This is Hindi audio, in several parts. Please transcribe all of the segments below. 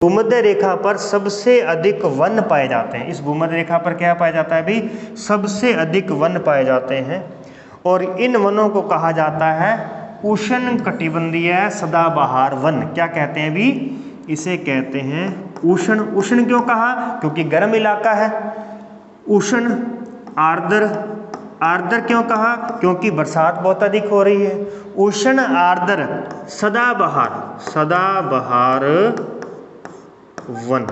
भूमध्य रेखा पर सबसे अधिक वन पाए जाते हैं। इस भूमध्य रेखा पर क्या पाया जाता है भी? सबसे अधिक वन पाए जाते हैं। और इन वनों को कहा जाता है उष्ण कटिबंधीय सदाबहार वन। क्या कहते हैं भी? इसे कहते हैं उष्ण। उष्ण क्यों कहा? क्योंकि गर्म इलाका है। उष्ण आर्द्र, आर्द्र क्यों कहा? क्योंकि बरसात बहुत अधिक हो रही है। उष्ण आर्द्र सदाबहार, सदाबहार वन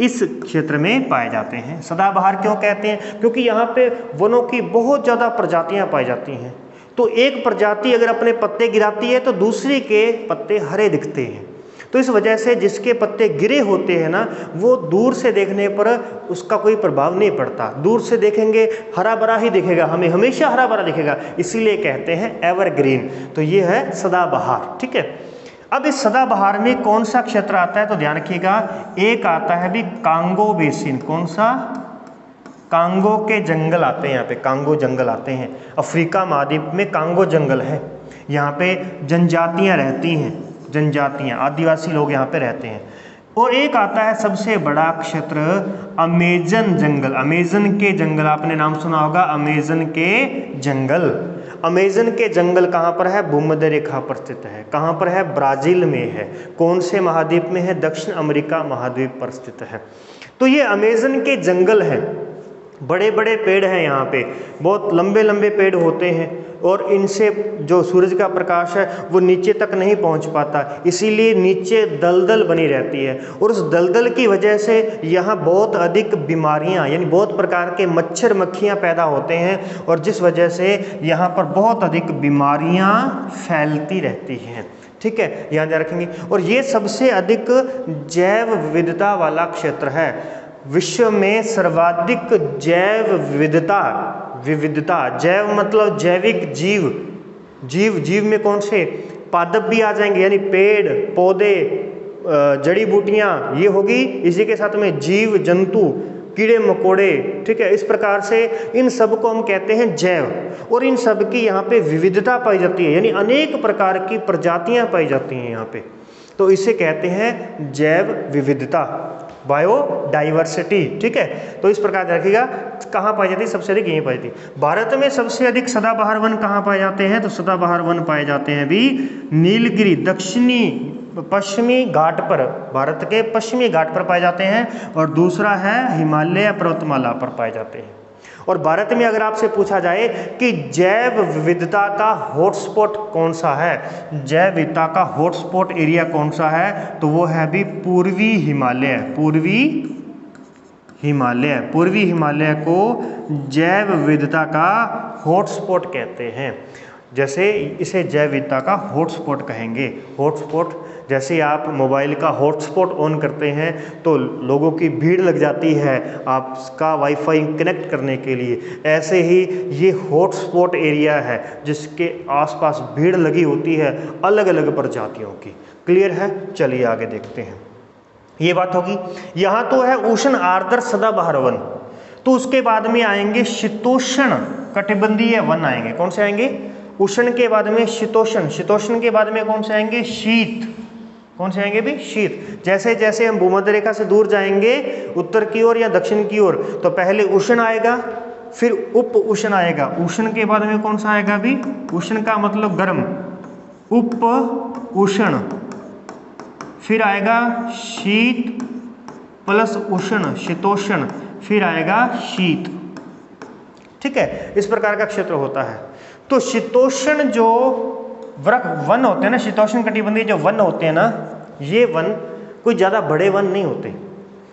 इस क्षेत्र में पाए जाते हैं। सदाबहार क्यों कहते हैं? क्योंकि यहाँ पे वनों की बहुत ज़्यादा प्रजातियाँ पाई जाती हैं। तो एक प्रजाति अगर अपने पत्ते गिराती है तो दूसरी के पत्ते हरे दिखते हैं। तो इस वजह से जिसके पत्ते गिरे होते हैं ना, वो दूर से देखने पर उसका कोई प्रभाव नहीं पड़ता। दूर से देखेंगे हरा भरा ही दिखेगा, हमें हमेशा हरा भरा दिखेगा, इसीलिए कहते हैं एवरग्रीन। तो ये है सदाबहार। ठीक है, अब इस सदाबहार में कौन सा क्षेत्र आता है तो ध्यान रखिएगा। एक आता है भी कांगो बेसिन। कौन सा? कांगो के जंगल आते हैं यहाँ पे, कांगो जंगल आते हैं। अफ्रीका महाद्वीप में कांगो जंगल है। यहाँ पे जनजातियाँ रहती हैं, जनजातियाँ, आदिवासी लोग यहाँ पे रहते हैं। और एक आता है सबसे बड़ा क्षेत्र अमेजन जंगल। अमेजन के जंगल आपने नाम सुना होगा, अमेजन के जंगल। अमेजन के जंगल कहाँ पर है? भूमध्य रेखा पर स्थित है। कहाँ पर है? ब्राजील में है। कौन से महाद्वीप में है? दक्षिण अमेरिका महाद्वीप पर स्थित है। तो ये अमेजन के जंगल हैं। बड़े बड़े पेड़ हैं यहाँ पे, बहुत लंबे लंबे पेड़ होते हैं और इनसे जो सूरज का प्रकाश है वो नीचे तक नहीं पहुँच पाता, इसीलिए नीचे दलदल बनी रहती है। और उस दलदल की वजह से यहाँ बहुत अधिक बीमारियाँ यानी बहुत प्रकार के मच्छर मक्खियाँ पैदा होते हैं और जिस वजह से यहाँ पर बहुत अधिक बीमारियाँ फैलती रहती हैं। ठीक है, यहाँ ध्यान रखेंगे। और ये सबसे अधिक जैव विविधता वाला क्षेत्र है। विश्व में सर्वाधिक जैव विविधता, विविधता जैव मतलब जैविक जीव, जीव जीव में कौन से? पादप भी आ जाएंगे, यानी पेड़ पौधे, जड़ी बूटियाँ ये होगी। इसी के साथ में जीव जंतु, कीड़े मकोड़े। ठीक है, इस प्रकार से इन सब को हम कहते हैं जैव। और इन सब की यहाँ पे विविधता पाई जाती है, यानी अनेक प्रकार की प्रजातियाँ पाई जाती हैं यहाँ पे। तो इसे कहते हैं जैव विविधता, बायोडाइवर्सिटी। ठीक है, तो इस प्रकार रखिएगा। कहाँ पाई जाती है? सबसे अधिक यहीं पाई जाती है। भारत में सबसे अधिक सदाबहार वन कहाँ पाए जाते हैं? तो सदाबहार वन पाए जाते हैं भी नीलगिरी दक्षिणी पश्चिमी घाट पर, भारत के पश्चिमी घाट पर पाए जाते हैं। और दूसरा है हिमालय पर्वतमाला पर पाए जाते हैं। और भारत में अगर आपसे पूछा जाए कि जैव विविधता का हॉटस्पॉट कौन सा है, जैव विविधता का हॉटस्पॉट एरिया कौन सा है, तो वो है भी पूर्वी हिमालय। पूर्वी हिमालय, पूर्वी हिमालय को जैव विविधता का हॉटस्पॉट कहते हैं। जैसे इसे जैव विविधता का हॉटस्पॉट कहेंगे। हॉटस्पॉट जैसे आप मोबाइल का हॉटस्पॉट ऑन करते हैं तो लोगों की भीड़ लग जाती है आपका वाईफाई कनेक्ट करने के लिए, ऐसे ही ये हॉटस्पॉट एरिया है जिसके आसपास भीड़ लगी होती है अलग अलग प्रजातियों की। क्लियर है? चलिए आगे देखते हैं। ये बात होगी। यहाँ तो है उष्ण आर्द्र सदाबहार वन, तो उसके बाद में आएंगे शीतोष्ण कटिबंधीय वन आएंगे। कौन से आएंगे? उष्ण के बाद में शीतोष्ण, शीतोष्ण के बाद में कौन से आएंगे? शीत। कौन से आएंगे भी? शीत। जैसे जैसे हम भूमध्य रेखा से दूर जाएंगे उत्तर की ओर या दक्षिण की ओर, तो पहले उष्ण आएगा, फिर उप उष्ण आएगा। उष्ण के बाद में कौन सा आएगा भी? उष्ण का मतलब गर्म, उप उष्ण, फिर आएगा शीत प्लस उष्ण, शीतोष्ण, फिर आएगा शीत। ठीक है, इस प्रकार का क्षेत्र होता है। तो शीतोष्ण जो वन होते हैं ना, शीतोष्ण कटिबंधीय जो वन होते हैं ना, ये वन कोई ज़्यादा बड़े वन नहीं होते।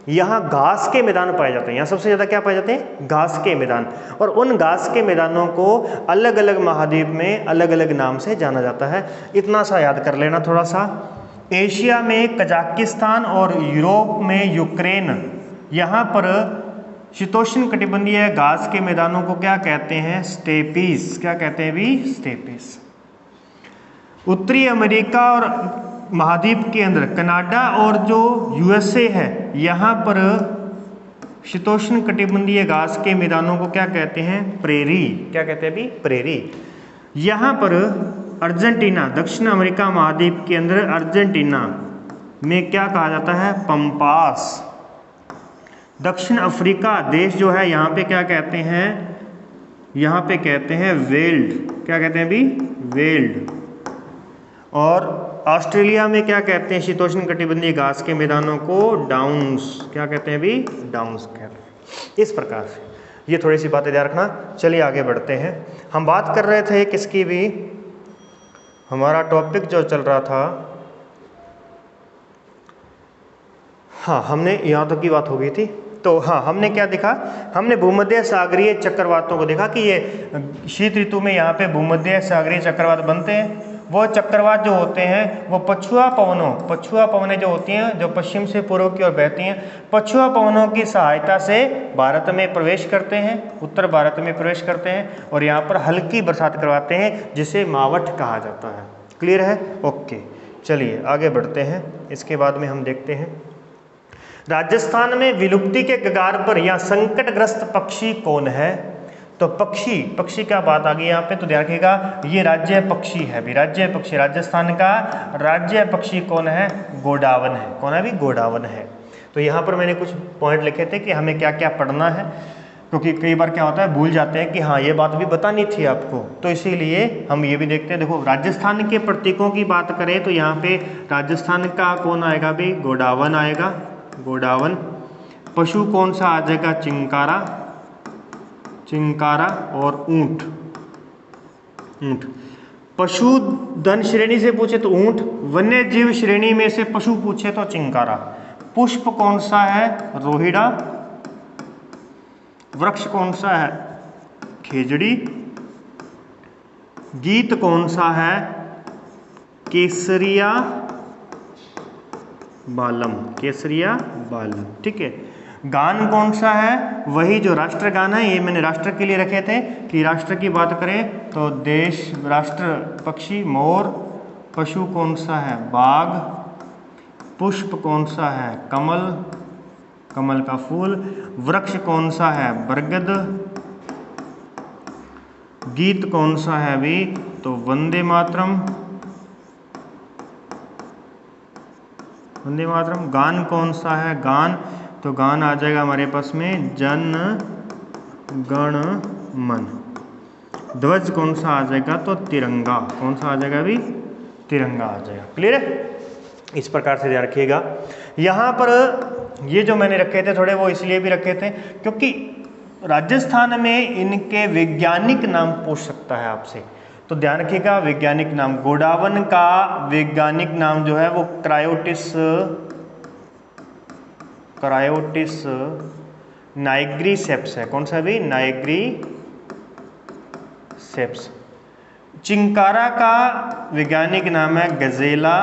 यहाँ घास के मैदान पाए जाते हैं। यहाँ सबसे ज़्यादा क्या पाए जाते हैं? घास के मैदान। और उन घास के मैदानों को अलग अलग महाद्वीप में अलग अलग नाम से जाना जाता है। इतना सा याद कर लेना थोड़ा सा। एशिया में कजाकिस्तान और यूरोप में यूक्रेन, यहाँ पर शीतोष्ण कटिबंधीय घास के मैदानों को क्या कहते हैं? स्टेपीज। क्या कहते हैं भी? स्टेपीज। उत्तरी अमेरिका और महाद्वीप के अंदर कनाडा और जो यूएसए है, यहाँ पर शीतोष्ण कटिबंधीय घास के मैदानों को क्या कहते हैं? प्रेरी। क्या कहते हैं भी? प्रेरी। यहाँ पर अर्जेंटीना, दक्षिण अमेरिका महाद्वीप के अंदर अर्जेंटीना, में क्या कहा जाता है, पंपास। दक्षिण अफ्रीका देश जो है यहाँ पे क्या कहते हैं, यहाँ पे कहते हैं वेल्ड, क्या कहते हैं अभी, वेल्ड। और ऑस्ट्रेलिया में क्या कहते हैं शीतोष्ण कटिबंधीय घास के मैदानों को, डाउन्स, क्या कहते हैं अभी, डाउन्स कहते हैं। इस प्रकार से ये थोड़ी सी बातें ध्यान रखना। चलिए आगे बढ़ते हैं। हम बात कर रहे थे किसकी भी, हमारा टॉपिक जो चल रहा था, हाँ हमने यहाँ तक की बात हो गई थी। तो हाँ हमने क्या देखा, हमने भूमध्य सागरीय चक्रवातों को देखा कि ये शीत ऋतु में यहाँ पे भूमध्य सागरीय चक्रवात बनते हैं। वो चक्रवात जो होते हैं वो पछुआ पवनें जो होती हैं, जो पश्चिम से पूर्व की ओर बहती हैं, पछुआ पवनों की सहायता से भारत में प्रवेश करते हैं, उत्तर भारत में प्रवेश करते हैं और यहाँ पर हल्की बरसात करवाते हैं, जिसे मावठ कहा जाता है। क्लियर है, ओके। चलिए आगे बढ़ते हैं। इसके बाद में हम देखते हैं राजस्थान में विलुप्ति के कगार पर या संकटग्रस्त पक्षी कौन है। तो पक्षी क्या बात आ गई यहाँ पे, तो ध्यान रखिएगा ये राज्य पक्षी है भी, राज्य पक्षी, राजस्थान का राज्य पक्षी कौन है, गोडावन है। कौन है भी, गोडावन है। तो यहाँ पर मैंने कुछ पॉइंट लिखे थे कि हमें क्या क्या पढ़ना है, क्योंकि कई बार क्या होता है भूल जाते हैं कि हाँ ये बात भी बतानी थी आपको, तो इसीलिए हम ये भी देखते हैं। देखो राजस्थान के प्रतीकों की बात करें तो यहाँ पे राजस्थान का कौन आएगा भी, गोडावन आएगा, गोडावन। पशु कौन सा आ जाएगा, चिंकारा और ऊंट। पशुधन श्रेणी से पूछे तो ऊंट, वन्य जीव श्रेणी में से पशु पूछे तो चिंकारा। पुष्प कौन सा है, रोहिड़ा। वृक्ष कौन सा है, खेजड़ी। गीत कौन सा है, केसरिया बालम, केसरिया बालम। ठीक है। गान कौन सा है, वही जो राष्ट्रगान है, ये मैंने राष्ट्र के लिए रखे थे कि राष्ट्र की बात करें तो देश, राष्ट्र पक्षी मोर। पशु कौन सा है, बाघ। पुष्प कौन सा है, कमल, कमल का फूल। वृक्ष कौन सा है, बरगद। गीत कौन सा है भी, तो वंदे मातरम, वंदे मातरम। गान कौन सा है, गान, तो गान आ जाएगा हमारे पास में जन गण मन। ध्वज कौन सा आ जाएगा, तो तिरंगा। कौन सा आ जाएगा अभी, तिरंगा आ जाएगा। क्लियर है, इस प्रकार से ध्यान रखिएगा। यहाँ पर ये जो मैंने रखे थे थोड़े, वो इसलिए भी रखे थे क्योंकि राजस्थान में इनके वैज्ञानिक नाम पूछ सकता है आपसे, तो ध्यान रखिएगा वैज्ञानिक नाम। गोडावन का वैज्ञानिक नाम जो है वो क्रायोटिस नाइग्रीसेप्स है। कौन सा भी, नाइग्रीसेप्स। चिंकारा का वैज्ञानिक नाम है गजेला।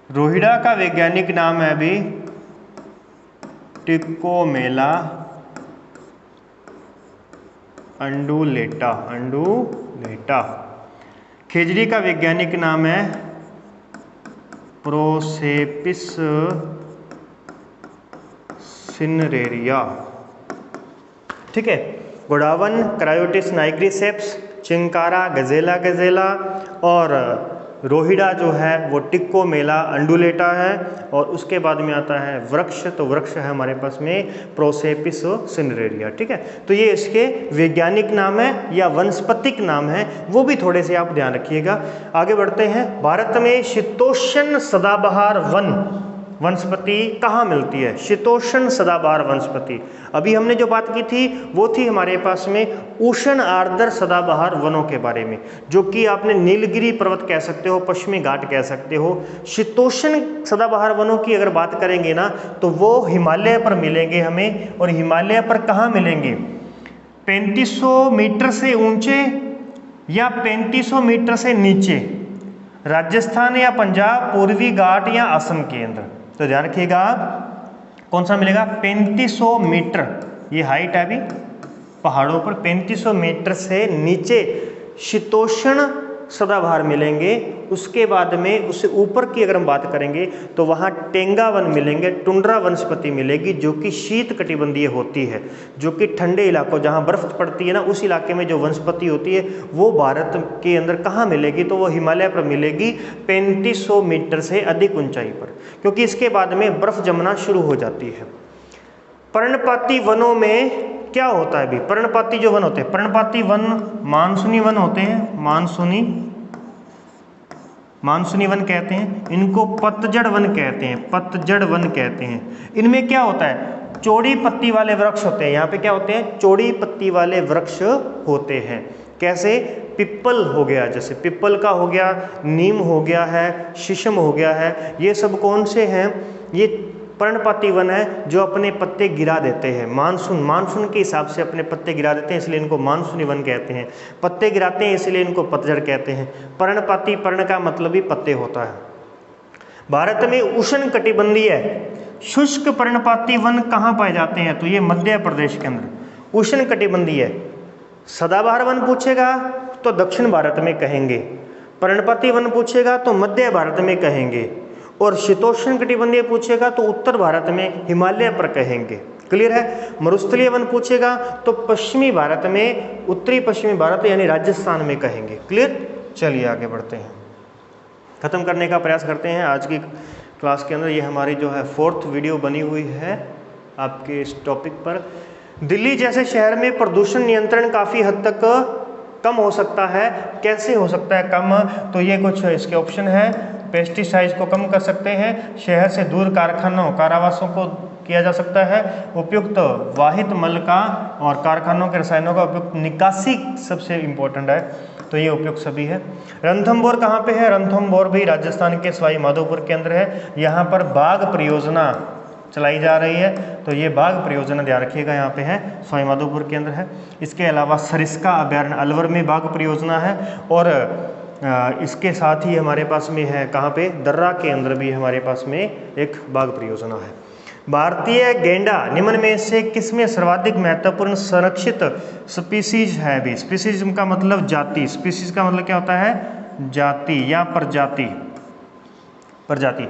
रोहिड़ा का वैज्ञानिक नाम है अभी टिकोमेला अंडुलेटा। खेजड़ी का वैज्ञानिक नाम है प्रोसेपिस सिनरेरिया। ठीक है। गोडावन, क्रायोटिस नाइग्रीसेप्स, चिंकारा, गजेला और रोहिड़ा जो है वो टिकोमेला अंडुलेटा है। और उसके बाद में आता है वृक्ष, तो वृक्ष है हमारे पास में प्रोसेपिस सिनरेरिया। ठीक है। तो ये इसके वैज्ञानिक नाम है या वनस्पतिक नाम है, वो भी थोड़े से आप ध्यान रखिएगा। आगे बढ़ते हैं। भारत में शीतोष्ण सदाबहार वनस्पति कहाँ मिलती है, शीतोष्ण सदाबहार वनस्पति। अभी हमने जो बात की थी वो थी हमारे पास में उष्ण आर्द्र सदाबहार वनों के बारे में, जो कि आपने नीलगिरी पर्वत कह सकते हो, पश्चिमी घाट कह सकते हो। शीतोष्ण सदाबहार वनों की अगर बात करेंगे ना तो वो हिमालय पर मिलेंगे हमें। और हिमालय पर कहाँ मिलेंगे, 3500 मीटर से ऊंचे या 3500 मीटर से नीचे, राजस्थान या पंजाब, पूर्वी घाट या असम केंद्र। तो ध्यान रखिएगा कौन सा मिलेगा, 3500 मीटर, ये हाइट है अभी पहाड़ों पर, 3500 मीटर से नीचे शीतोष्ण सदाबहार मिलेंगे। उसके बाद में उससे ऊपर की अगर हम बात करेंगे तो वहाँ टेंगा वन मिलेंगे, टुंड्रा वनस्पति मिलेगी जो कि शीत कटिबंधीय होती है, जो कि ठंडे इलाकों जहाँ बर्फ पड़ती है ना उस इलाके में जो वनस्पति होती है वो भारत के अंदर कहाँ मिलेगी, तो वो हिमालय पर मिलेगी 3500 मीटर से अधिक ऊंचाई पर, क्योंकि इसके बाद में बर्फ जमना शुरू हो जाती है। पर्णपाती वनों में क्या होता है भी, पर्णपाती जो वन होते हैं, पर्णपाती वन मानसूनी वन होते हैं, मानसूनी वन कहते हैं, इनको पतझड़ वन कहते हैं, पतझड़ वन कहते हैं। इनमें क्या होता है, चौड़ी पत्ती वाले वृक्ष होते हैं, यहाँ पे क्या होते हैं, चौड़ी पत्ती वाले वृक्ष होते हैं। कैसे, पिप्पल हो गया, जैसे पिप्पल का हो गया, नीम हो गया है, शीशम हो गया है, ये सब कौन से हैं, ये पर्णपाती वन है जो अपने पत्ते गिरा देते हैं, मानसून के हिसाब से अपने पत्ते गिरा देते हैं, इसलिए इनको मानसूनी वन कहते हैं। पत्ते गिराते हैं इसलिए इनको पतझड़ कहते हैं। पर्णपाती, पर्ण का मतलब ही पत्ते होता है। भारत में उष्ण कटिबंधीय शुष्क पर्णपाती वन कहाँ पाए जाते हैं, तो ये मध्य प्रदेश के अंदर उष्ण कटिबंधीय। सदाबहार वन पूछेगा तो दक्षिण भारत में कहेंगे, पर्णपाती वन पूछेगा तो मध्य भारत में कहेंगे, और शीतोष्ण कटिबंधीय पूछेगा तो उत्तर भारत में हिमालय पर कहेंगे। क्लियर है। मरुस्थलीय वन पूछेगा तो पश्चिमी भारत में, उत्तरी पश्चिमी भारत यानी राजस्थान में कहेंगे। क्लियर। चलिए आगे बढ़ते हैं, खत्म करने का प्रयास करते हैं आज की क्लास के अंदर। ये हमारी जो है 4th वीडियो बनी हुई है आपके इस टॉपिक पर। दिल्ली जैसे शहर में प्रदूषण नियंत्रण काफ़ी हद तक कम हो सकता है। कैसे हो सकता है कम, तो ये कुछ इसके ऑप्शन है। पेस्टिसाइड्स को कम कर सकते हैं, शहर से दूर कारखानों, कारावासों को किया जा सकता है, उपयुक्त वाहित मल का और कारखानों के रसायनों का उपयुक्त निकासी सबसे इम्पोर्टेंट है, तो ये उपयुक्त सभी है। रणथंभौर कहाँ पे है, रणथंभौर भी राजस्थान के सवाई माधोपुर के अंदर है। यहाँ पर बाघ परियोजना चलाई जा रही है, तो ये बाघ परियोजना ध्यान रखिएगा, यहाँ पे है, सवाई माधोपुर के अंदर है। इसके अलावा सरिस्का अभ्यारण्य अलवर में बाघ परियोजना है, और इसके साथ ही हमारे पास में है कहाँ पे, दर्रा के अंदर भी हमारे पास में एक बाघ परियोजना है। भारतीय गैंडा निम्न में से किसमें सर्वाधिक महत्वपूर्ण संरक्षित स्पीसीज है भी। स्पीसीज का मतलब जाति, स्पीसीज का मतलब क्या होता है, जाति या प्रजाति।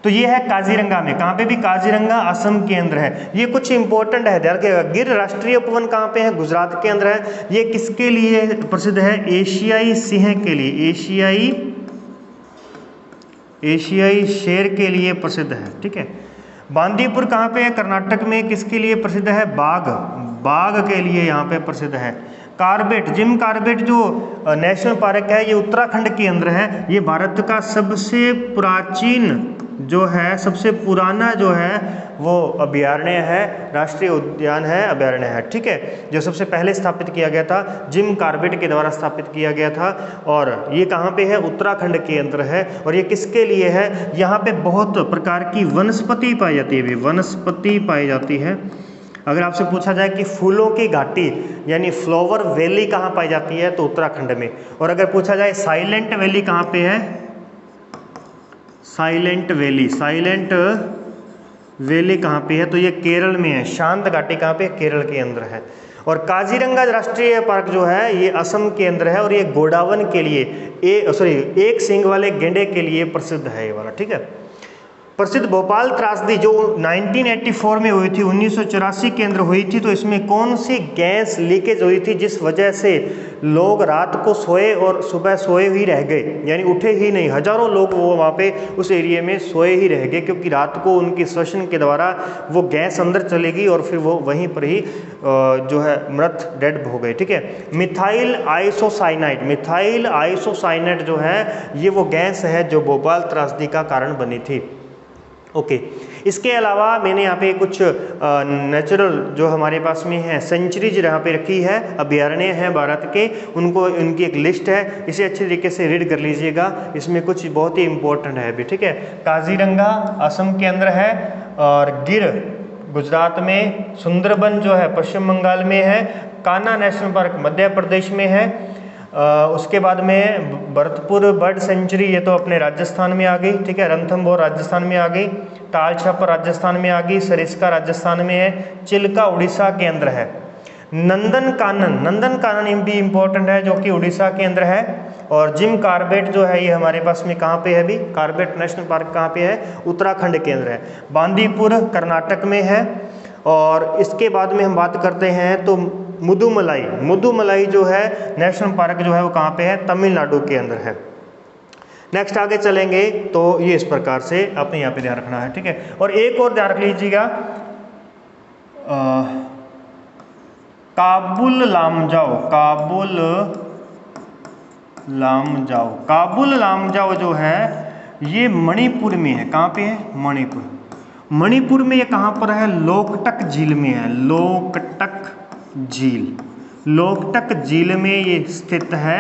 तो ये है काजीरंगा में, कहाँ पे भी, काजीरंगा असम के अंदर है। ये कुछ इंपॉर्टेंट है, ध्यान रखिएगा। गिर राष्ट्रीय उपवन कहाँ पे है, गुजरात के अंदर है। ये किसके लिए प्रसिद्ध है, एशियाई सिंह के लिए, एशियाई शेर के लिए प्रसिद्ध है। ठीक है। बांदीपुर कहाँ पे है, कर्नाटक में, किसके लिए प्रसिद्ध है, बाघ के लिए यहाँ पे प्रसिद्ध है। कार्बेट, जिम कार्बेट जो नेशनल पार्क है, ये उत्तराखंड के अंदर है। ये भारत का सबसे प्राचीन जो है, सबसे पुराना जो है वो अभयारण्य है, राष्ट्रीय उद्यान है, अभयारण्य है। ठीक है, जो सबसे पहले स्थापित किया गया था, जिम कार्बेट के द्वारा स्थापित किया गया था, और ये कहाँ पे है, उत्तराखंड के अंदर है। और ये किसके लिए है, यहाँ पे बहुत प्रकार की वनस्पति पाई जाती है, वनस्पति पाई जाती है। अगर आपसे पूछा जाए कि फूलों की घाटी यानी फ्लावर वैली कहाँ पाई जाती है, तो उत्तराखंड में। और अगर पूछा जाए साइलेंट वैली कहाँ पे है, साइलेंट वैली कहाँ पे है, तो ये केरल में है। शांत घाटी कहाँ पे, केरल के अंदर है। और काजीरंगा राष्ट्रीय पार्क जो है ये असम के अंदर है, और ये गोडावन के लिए, एक सींग वाले गेंडे के लिए प्रसिद्ध है ये वाला। ठीक है। प्रसिद्ध भोपाल त्रासदी जो 1984 में हुई थी, 1984 के अंदर हुई थी, तो इसमें कौन सी गैस लीकेज हुई थी जिस वजह से लोग रात को सोए और सुबह सोए ही रह गए, यानी उठे ही नहीं। हजारों लोग वो वहाँ पे उस एरिया में सोए ही रह गए, क्योंकि रात को उनकी श्वसन के द्वारा वो गैस अंदर चलेगी और फिर वो वहीं पर ही जो है मृत डेड हो गए। ठीक है। मिथाइल आइसोसाइनेट जो है ये वो गैस है जो भोपाल त्रासदी का कारण बनी थी। ओके। इसके अलावा मैंने यहाँ पे कुछ नेचुरल जो हमारे पास में है सेंचुरीज यहाँ पे रखी है, अभयारण्य हैं भारत के, उनकी एक लिस्ट है, इसे अच्छे तरीके से रीड कर लीजिएगा। इसमें कुछ बहुत ही इंपॉर्टेंट है अभी। ठीक है। काजीरंगा असम के अंदर है, और गिर गुजरात में, सुंदरबन जो है पश्चिम बंगाल में है, कान्हा नेशनल पार्क मध्य प्रदेश में है, उसके बाद में भरतपुर बर्ड सेंचुरी ये तो अपने राजस्थान में आ गई। ठीक है। रणथंभौर राजस्थान में आ गई, ताल छापर राजस्थान में आ गई, सरिस्का राजस्थान में है, चिल्का उड़ीसा के अंदर है। नंदनकानन भी इम्पोर्टेंट है, जो कि उड़ीसा के अंदर है। और जिम कॉर्बेट जो है ये हमारे पास में कहाँ पे है अभी, कॉर्बेट नेशनल पार्क कहाँ पे है, उत्तराखंड के अंदर है। बांदीपुर कर्नाटक में है। और इसके बाद में हम बात करते हैं तो मुदुमलाई जो है नेशनल पार्क जो है वो कहाँ पे है, तमिलनाडु के अंदर है। नेक्स्ट आगे चलेंगे तो ये इस प्रकार से आपने यहाँ पे ध्यान रखना है, ठीक है। और एक और ध्यान रख लीजिएगा, काबुल लामजाओ जो है ये मणिपुर में है। कहाँ पे है, मणिपुर में ये कहाँ पर है, लोकटक झील में है। लोकटक झील में ये स्थित है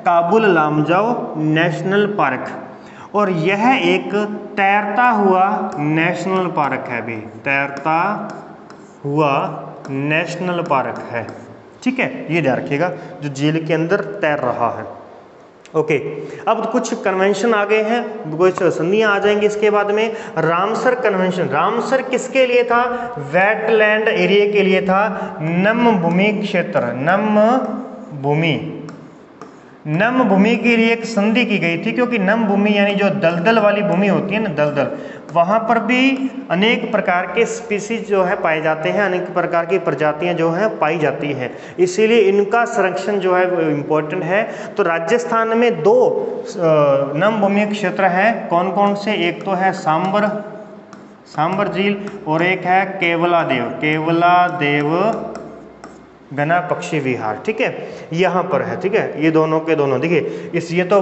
काबुल लामजाओ नेशनल पार्क। और यह एक तैरता हुआ नेशनल पार्क है भी, तैरता हुआ नेशनल पार्क है, ठीक है। ये ध्यान रखिएगा, जो झील के अंदर तैर रहा है। ओके, अब कुछ कन्वेंशन आ गए हैं, कुछ संधियां आ जाएंगी इसके बाद में। रामसर कन्वेंशन, रामसर किसके लिए था, वेटलैंड एरिया के लिए था, नम भूमि के लिए एक संधि की गई थी, क्योंकि नम भूमि यानी जो दलदल वाली भूमि होती है ना, दलदल, वहाँ पर भी अनेक प्रकार के स्पीसीज जो है पाए जाते हैं, अनेक प्रकार की प्रजातियां जो है पाई जाती हैं, इसीलिए इनका संरक्षण जो है वो इम्पोर्टेंट है। तो राजस्थान में 2 नम भूमि क्षेत्र हैं, कौन कौन से, एक तो है सांबर झील और एक है केवलादेव घना पक्षी विहार, ठीक है, यहाँ पर है, ठीक है। ये दोनों के दोनों देखिए, ये तो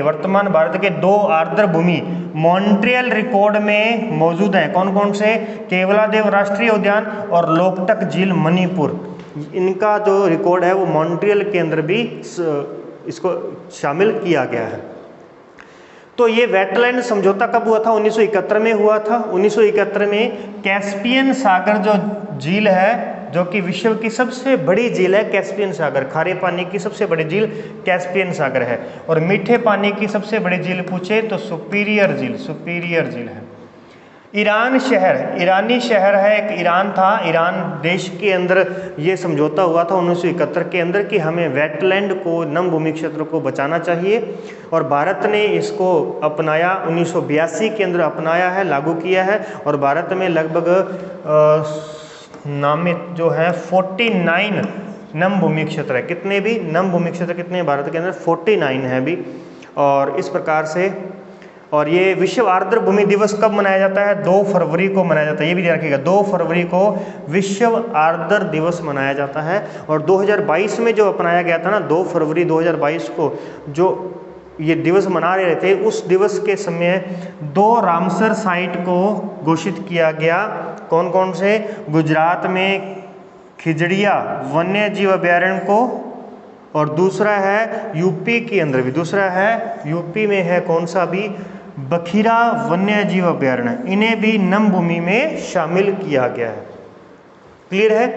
वर्तमान भारत के 2 आर्द्र भूमि मॉन्ट्रियल रिकॉर्ड में मौजूद है। कौन कौन से, केवलादेव राष्ट्रीय उद्यान और लोकटक झील मणिपुर। इनका जो रिकॉर्ड है वो मॉन्ट्रियल के अंदर भी इसको शामिल किया गया है। तो ये वेटलैंड समझौता कब हुआ था, 1971 में हुआ था। 1971 में कैस्पियन सागर जो झील है, जो कि विश्व की सबसे बड़ी झील है, कैस्पियन सागर, खारे पानी की सबसे बड़ी झील कैस्पियन सागर है। और मीठे पानी की सबसे बड़ी झील पूछे तो सुपीरियर झील है। ईरानी शहर है, एक ईरान था, ईरान देश के अंदर ये समझौता हुआ था 1971 के अंदर कि हमें वेटलैंड को, नम भूमि क्षेत्र को बचाना चाहिए। और भारत ने इसको अपनाया, 1982 के अंदर अपनाया है, लागू किया है। और भारत में लगभग नामित जो है 49 नम भूमि क्षेत्र है। कितने भी नम भूमि क्षेत्र कितने हैं भारत के अंदर, 49 है भी। और इस प्रकार से, और ये विश्व आर्द्र भूमि दिवस कब मनाया जाता है, 2 फरवरी को मनाया जाता है। ये भी ध्यान रखिएगा, 2 फरवरी को विश्व आर्द्र दिवस मनाया जाता है। और 2022 में जो अपनाया गया था ना, 2 फरवरी 2022 को जो ये दिवस मना रहे थे, उस दिवस के समय 2 रामसर साइट को घोषित किया गया। कौन कौन से, गुजरात में खिजड़िया वन्य जीव अभयारण्य को, और दूसरा है यूपी के अंदर भी, यूपी में है कौन सा भी, बखीरा वन्य जीव अभयारण्य। इन्हें भी नम भूमि में शामिल किया गया है। क्लियर है,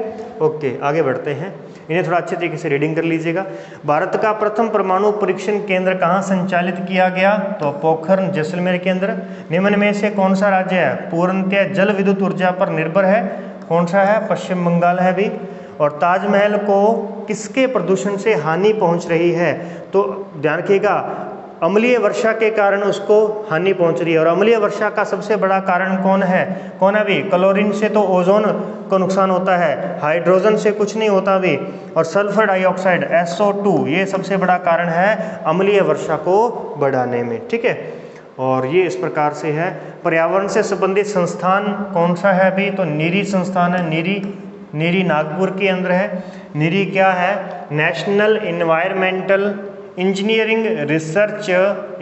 ओके, आगे बढ़ते हैं। इन्हें थोड़ा अच्छे तरीके से रीडिंग कर लीजिएगा। भारत का प्रथम परमाणु परीक्षण केंद्र कहाँ संचालित किया गया, तो पोखरण जैसलमेर के अंदर। निम्न में से कौन सा राज्य है पूर्णतः जल विद्युत ऊर्जा पर निर्भर है, कौन सा है, पश्चिम बंगाल है भी। और ताजमहल को किसके प्रदूषण से हानि पहुंच रही है, तो ध्यान रखिएगा, अम्लीय वर्षा के कारण उसको हानि पहुंच रही है। और अम्लीय वर्षा का सबसे बड़ा कारण कौन है भी, क्लोरीन से तो ओजोन को नुकसान होता है, हाइड्रोजन से कुछ नहीं होता भी। और सल्फर डाइऑक्साइड SO2 ये सबसे बड़ा कारण है अम्लीय वर्षा को बढ़ाने में, ठीक है। और ये इस प्रकार से है। पर्यावरण से संबंधित संस्थान कौन सा है अभी, तो नीरी संस्थान है, नीरी नागपुर के अंदर है। नीरी क्या है, national environmental engineering research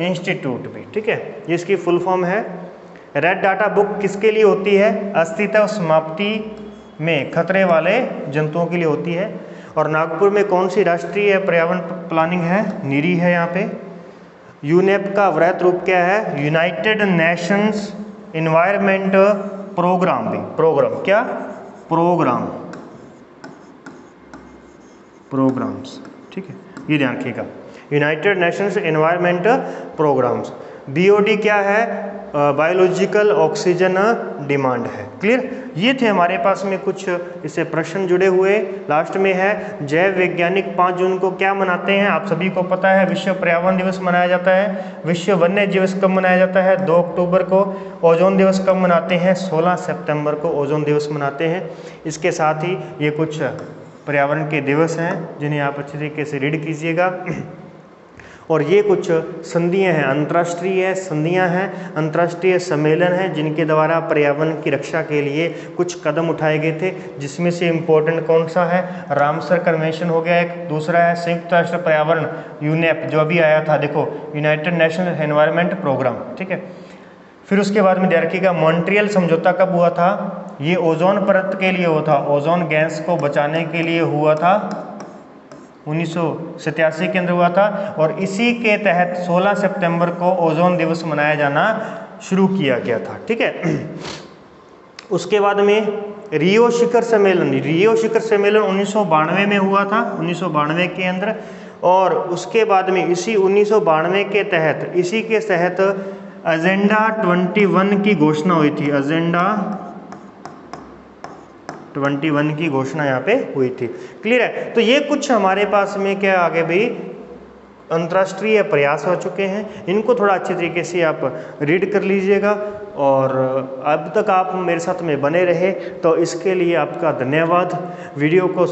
institute भी, ठीक है, ये इसकी फुल फॉर्म है। रेड डाटा बुक किसके लिए होती है, अस्तित्व समाप्ति में खतरे वाले जंतुओं के लिए होती है। और नागपुर में कौन सी राष्ट्रीय पर्यावरण प्लानिंग है, नीरी है यहाँ पे। यूनेप का वृहत रूप क्या है, यूनाइटेड नेशंस इन्वायरमेंट प्रोग्राम भी, प्रोग्राम्स, ठीक है, ये ध्यान रखिएगा, United Nations environment programs. BOD क्या है, बायोलॉजिकल ऑक्सीजन डिमांड है। क्लियर? ये थे हमारे पास में कुछ इससे प्रश्न जुड़े हुए। लास्ट में है जैव वैज्ञानिक 5 जून को क्या मनाते हैं? आप सभी को पता है, विश्व पर्यावरण दिवस मनाया जाता है। विश्व वन्य दिवस कब मनाया जाता है? 2 अक्टूबर को। ओजोन दिवस कब मनाते हैं? 16 सितंबर को ओजोन दिवस मनाते हैं। इसके साथ ही ये कुछ पर्यावरण के दिवस हैं जिन्हें आप अच्छे तरीके से रीड कीजिएगा। और ये कुछ संधियां हैं, अंतर्राष्ट्रीय संधियां हैं, अंतर्राष्ट्रीय सम्मेलन हैं जिनके द्वारा पर्यावरण की रक्षा के लिए कुछ कदम उठाए गए थे। जिसमें से इम्पोर्टेंट कौन सा है? रामसर कन्वेंशन हो गया एक, दूसरा है संयुक्त राष्ट्र पर्यावरण यूनेप जो अभी आया था, देखो यूनाइटेड नेशनल एनवायरनमेंट प्रोग्राम, ठीक है। फिर उसके बाद में ध्यान रखिएगा मॉन्ट्रियल समझौता कब हुआ था? ये ओजोन परत के लिए हुआ था, ओजोन गैस को बचाने के लिए हुआ था, 1987 के अंदर हुआ था। और इसी के तहत 16 सितंबर को ओजोन दिवस मनाया जाना शुरू किया गया था, ठीक है। उसके बाद में रियो शिखर सम्मेलन, रियो शिखर सम्मेलन 1992 में हुआ था, 1992 के अंदर। और उसके बाद में इसी 1992 के तहत, इसी के तहत एजेंडा 21 की घोषणा हुई थी, एजेंडा 21 की घोषणा यहाँ पे हुई थी। क्लियर है? तो ये कुछ हमारे पास में क्या आगे भी अंतर्राष्ट्रीय प्रयास हो चुके हैं, इनको थोड़ा अच्छे तरीके से आप रीड कर लीजिएगा। और अब तक आप मेरे साथ में बने रहे तो इसके लिए आपका धन्यवाद। वीडियो को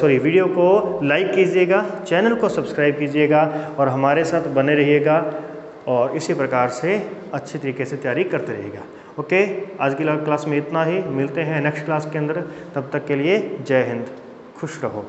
वीडियो को लाइक कीजिएगा, चैनल को सब्सक्राइब कीजिएगा और हमारे साथ बने रहिएगा और इसी प्रकार से अच्छे तरीके से तैयारी करते रहिएगा। ओके, आज की क्लास में इतना ही, मिलते हैं नेक्स्ट क्लास के अंदर। तब तक के लिए जय हिंद, खुश रहो।